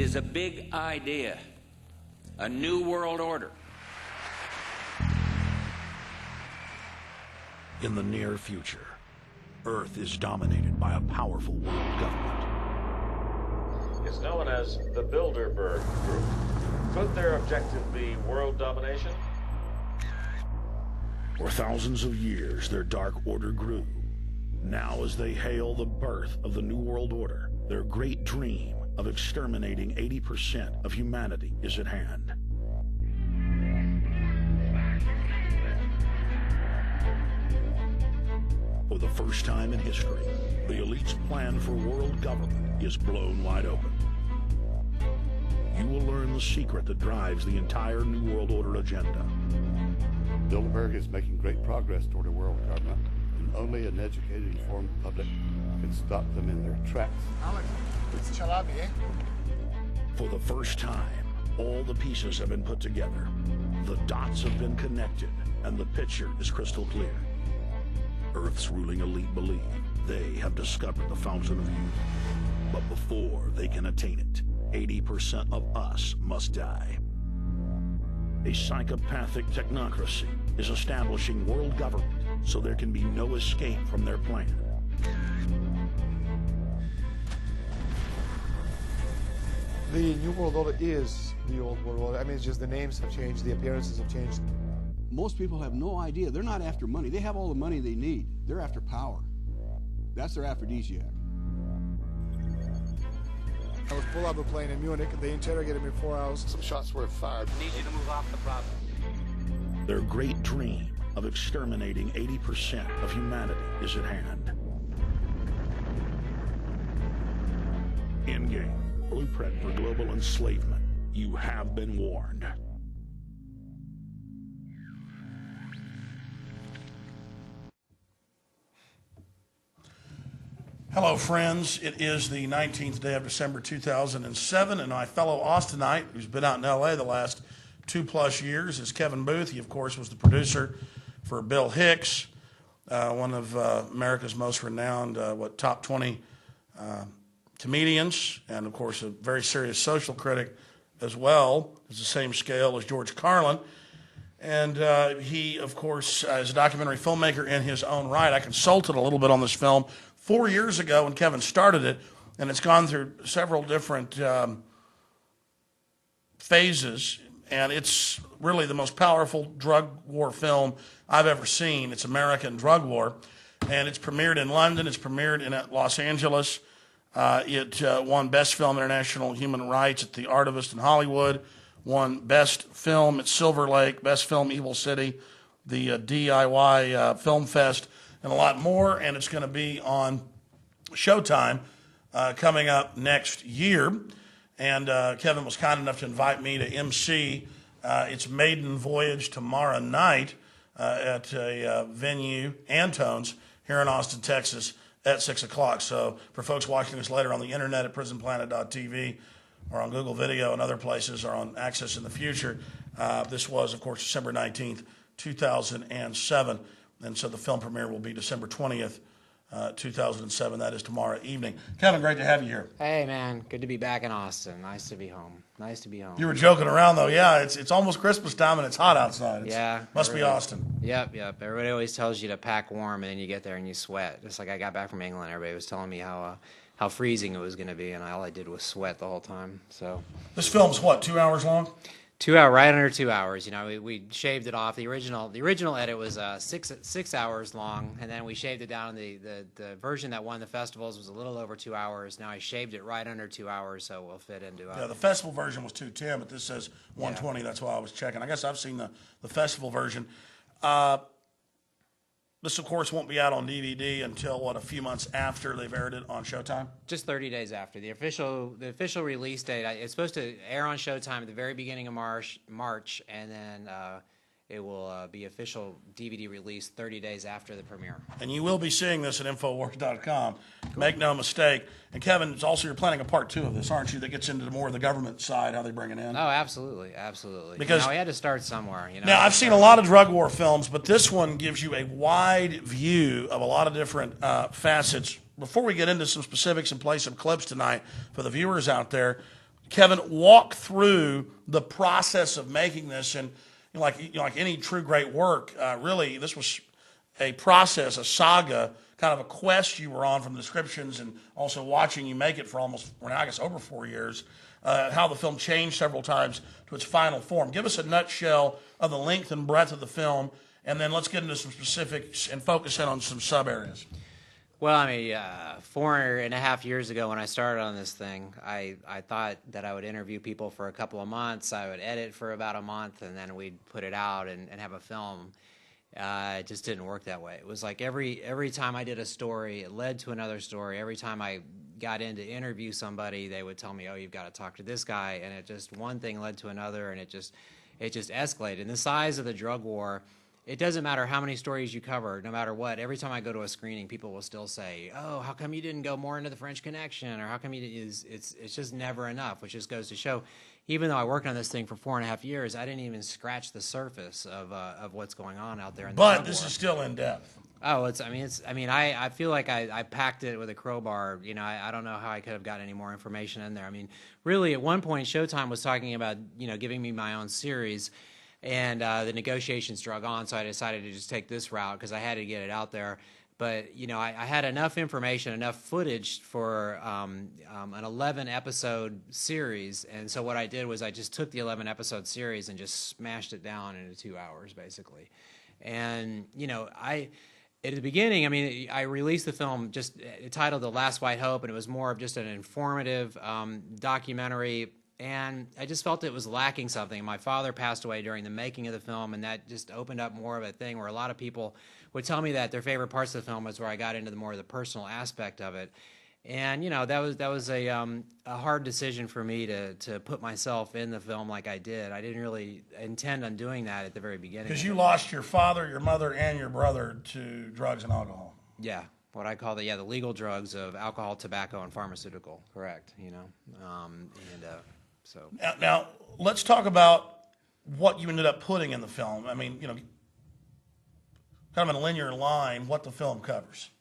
is a big idea, a new world order. In the near future, Earth is dominated by a powerful world government. It's known as the Bilderberg Group. Could their objective be world domination? For thousands of years, their dark order grew. Now, as they hail the birth of the New World Order, their great dream of exterminating 80% of humanity is at hand. For the first time in history, the elite's plan for world government is blown wide open. You will learn the secret that drives the entire New World Order agenda. Bilderberg is making great progress toward a world government, and only an educated, informed public can stop them in their tracks. Alex, it's Chalabi, eh? For the first time, all the pieces have been put together. The dots have been connected, and the picture is crystal clear. Earth's ruling elite believe they have discovered the fountain of youth. But before they can attain it, 80% of us must die. A psychopathic technocracy is establishing world government so there can be no escape from their plan. The New World Order is the old world order. I mean, it's just the names have changed, the appearances have changed. Most people have no idea. They're not after money. They have all the money they need. They're after power. That's their aphrodisiac. I was pulled out of a plane in Munich. They interrogated me 4 hours. Some shots were fired. Need you to move off the problem. Their great dream of exterminating 80% of humanity is at hand. Endgame, blueprint for global enslavement. You have been warned. Hello, friends. It is the 19th day of December 2007, and my fellow Austinite, who's been out in L.A. the last 2+ years, is Kevin Booth. He, of course, was the producer for Bill Hicks, one of America's most renowned, top 20 comedians, and, of course, a very serious social critic as well. It's the same scale as George Carlin. And he, of course, is a documentary filmmaker in his own right. I consulted a little bit on this film 4 years ago when Kevin started it, and it's gone through several different phases, and it's really the most powerful drug war film I've ever seen. It's American Drug War, and it's premiered in London. It's premiered in Los Angeles. It won Best Film International Human Rights at the Artivist in Hollywood, won Best Film at Silver Lake, Best Film Evil City, the DIY Film Fest, and a lot more, and it's going to be on Showtime coming up next year. And Kevin was kind enough to invite me to MC its maiden voyage tomorrow night at a venue, Antone's, here in Austin, Texas, at 6 o'clock. So for folks watching this later on the internet at prisonplanet.tv or on Google Video and other places, or on Access in the future, this was, of course, December 19th, 2007. And so the film premiere will be December 20th, 2007. That is tomorrow evening. Kevin, great to have you here. Hey, man. Good to be back in Austin. Nice to be home. You were joking around, though. Yeah, it's almost Christmas time, and it's hot outside. Must be Austin. Yep. Everybody always tells you to pack warm, and then you get there and you sweat. Just like I got back from England, everybody was telling me how freezing it was going to be, and all I did was sweat the whole time. So this film's what, 2 hours long? 2 hours, right under 2 hours. You know, we shaved it off. The original edit was 6 hours long, and then we shaved it down. The version that won the festivals was a little over 2 hours. Now I shaved it right under 2 hours, so we'll fit into. Yeah, the festival version was 210, but this says 120. Yeah. That's why I was checking. I guess I've seen the festival version. This, of course, won't be out on DVD until, a few months after they've aired it on Showtime? Just 30 days after. The official release date, it's supposed to air on Showtime at the very beginning of March, and then it will be official DVD release 30 days after the premiere. And you will be seeing this at Infowars.com. Cool. Make no mistake. And Kevin, it's also you're planning a part 2 of this, aren't you, that gets into more of the government side, how they bring it in? Oh, absolutely. Because we had to start somewhere. Now, I've seen a lot of drug war films, but this one gives you a wide view of a lot of different facets. Before we get into some specifics and play some clips tonight for the viewers out there, Kevin, walk through the process of making this, and like any true great work, really, this was a process, a saga, kind of a quest you were on from the descriptions, and also watching you make it for almost, well, I guess, over 4 years. How the film changed several times to its final form. Give us a nutshell of the length and breadth of the film, and then let's get into some specifics and focus in on some sub areas. Well, I mean, 4.5 years ago when I started on this thing, I thought that I would interview people for a couple of months, I would edit for about a month, and then we'd put it out and have a film. It just didn't work that way. It was like every time I did a story, it led to another story. Every time I got in to interview somebody, they would tell me, "Oh, you've got to talk to this guy," and it just one thing led to another, and it just escalated. And the size of the drug war, it doesn't matter how many stories you cover, no matter what. Every time I go to a screening, people will still say, "Oh, how come you didn't go more into the French Connection?" Or "How come you didn't?" It's just never enough, which just goes to show. Even though I worked on this thing for 4.5 years, I didn't even scratch the surface of what's going on out there in the But drug this war. is still in depth. Oh, I feel like I packed it with a crowbar. You know, I don't know how I could have got any more information in there. I mean, really, at one point, Showtime was talking about, giving me my own series, and the negotiations drug on, so I decided to just take this route because I had to get it out there. But, I had enough information, enough footage for an 11-episode series, and so what I did was I just took the 11-episode series and just smashed it down into 2 hours, basically. And, at the beginning, I released the film just titled The Last White Hope, and it was more of just an informative documentary, and I just felt it was lacking something. My father passed away during the making of the film, and that just opened up more of a thing where a lot of people would tell me that their favorite parts of the film was where I got into the more of the personal aspect of it. And, that was a hard decision for me to put myself in the film like I did. I didn't really intend on doing that at the very beginning. Because you lost your father, your mother, and your brother to drugs and alcohol. Yeah, what I call the legal drugs of alcohol, tobacco, and pharmaceutical. Correct. So. Now, let's talk about what you ended up putting in the film. I mean, kind of in a linear line, what the film covers.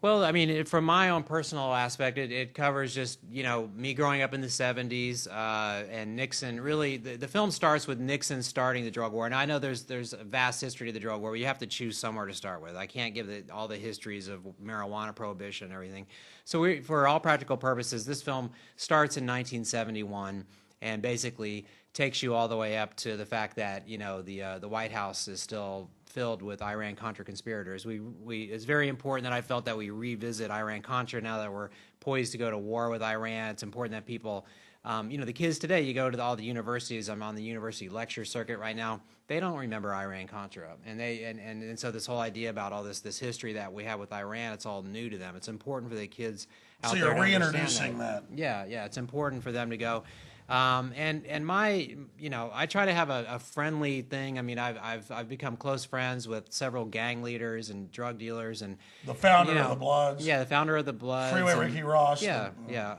Well, from my own personal aspect, it covers just, me growing up in the 70s and Nixon. Really, the film starts with Nixon starting the drug war. And I know there's a vast history to the drug war, but you have to choose somewhere to start with. I can't give all the histories of marijuana prohibition and everything. So for all practical purposes, this film starts in 1971 and basically takes you all the way up to the fact that, the White House is still filled with Iran-Contra conspirators. It's very important that I felt that we revisit Iran-Contra now that we're poised to go to war with Iran. It's important that people, the kids today, you go to all the universities, I'm on the university lecture circuit right now, they don't remember Iran-Contra. And so this whole idea about all this history that we have with Iran, it's all new to them. It's important for the kids out there to understand that. So you're reintroducing that. Yeah, it's important for them to go. And my, I try to have a friendly thing. I've become close friends with several gang leaders and drug dealers and the founder of the Bloods. Yeah, the founder of the Bloods. Freeway Ricky Ross. Yeah.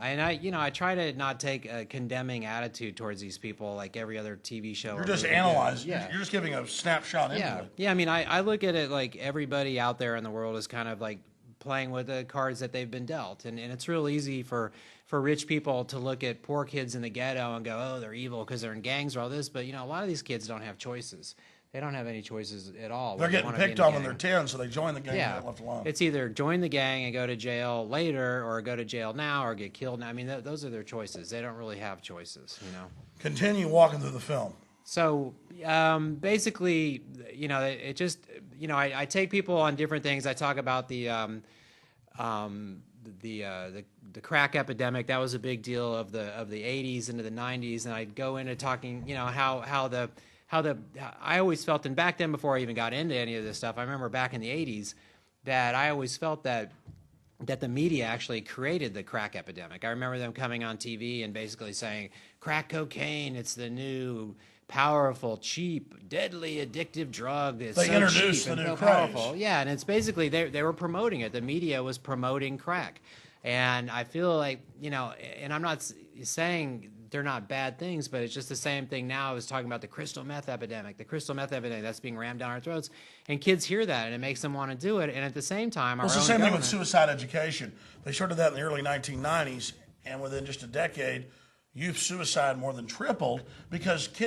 And I try to not take a condemning attitude towards these people like every other TV show. You're just analyzing. Yeah. You're just giving a snapshot into it. Yeah. I look at it like everybody out there in the world is kind of like playing with the cards that they've been dealt, and it's real easy for rich people to look at poor kids in the ghetto and go, oh, they're evil because they're in gangs or all this, but a lot of these kids don't have choices. They don't have any choices at all. They're getting picked on when they're 10, so they join the gang and get left alone. It's either join the gang and go to jail later, or go to jail now, or get killed now. Those are their choices. They don't really have choices. Continue walking through the film. So basically, it just, I take people on different things. I talk about the crack epidemic. That was a big deal of the 80s into the 90s, and I'd go into talking, how I always felt, and back then before I even got into any of this stuff, I remember back in the 80s that I always felt that the media actually created the crack epidemic. I remember them coming on TV and basically saying, crack cocaine, it's the new powerful, cheap, deadly, addictive drug. It's they so introduced cheap the and new so powerful. Yeah, and it's basically they were promoting it. The media was promoting crack, and I feel like and I'm not saying they're not bad things, but it's just the same thing now. I was talking about the crystal meth epidemic. The crystal meth epidemic that's being rammed down our throats, and kids hear that, and it makes them want to do it. And at the same time, it's the same thing with suicide education. They started that in the early 1990s, and within just a decade, youth suicide more than tripled because kids